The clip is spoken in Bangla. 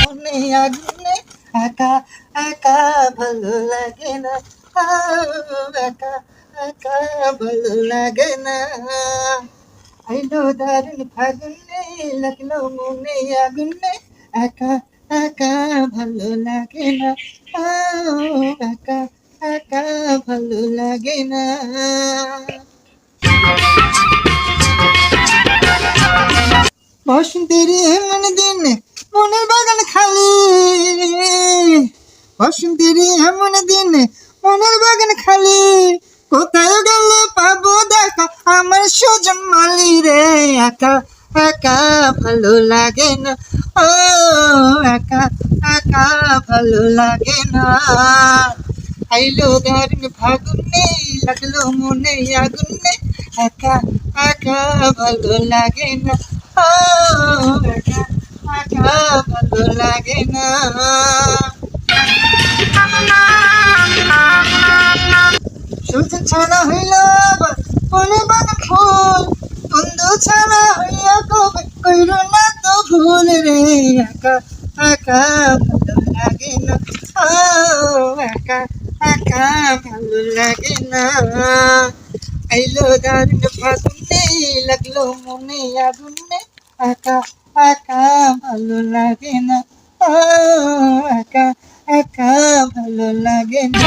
মনে আগুনে একা একা ভালো লাগে না, একা একা ভালো লাগে না। আইলো দারুণ ফাগুনে লাগলো মনে আগুনে, একা একা ভালো লাগে না, একা একা ভালো লাগে না। বসন্তের এমন দিন মনের বাগান খালি, বসন্তের এমন দিন মনের বাগান খালি, কোথায় গেলে পাবো দেখা আমার সুজন মালি রে। একা একা ভালো লাগে না, ও একা একা ভালো লাগে না। আইলো দারুণ ফাগুনে লাগলো মনে আগুনে, একা একা ভালো লাগে না, ও একা একা ভালো লাগে না। সূর্য ছাড়া হইল আবার মনে বাগান ফুল, বন্ধু ছাড়া হইয়া কবে কইর না তো ভুল রে। একা একা ভালো লাগে না, ও একা একা ভালো লাগে না। আইলো দারুণ ফাগুনে লাগলো মনে আগুনে, একা একা ভালো লাগে না, ও একা একা ভালো লাগে না।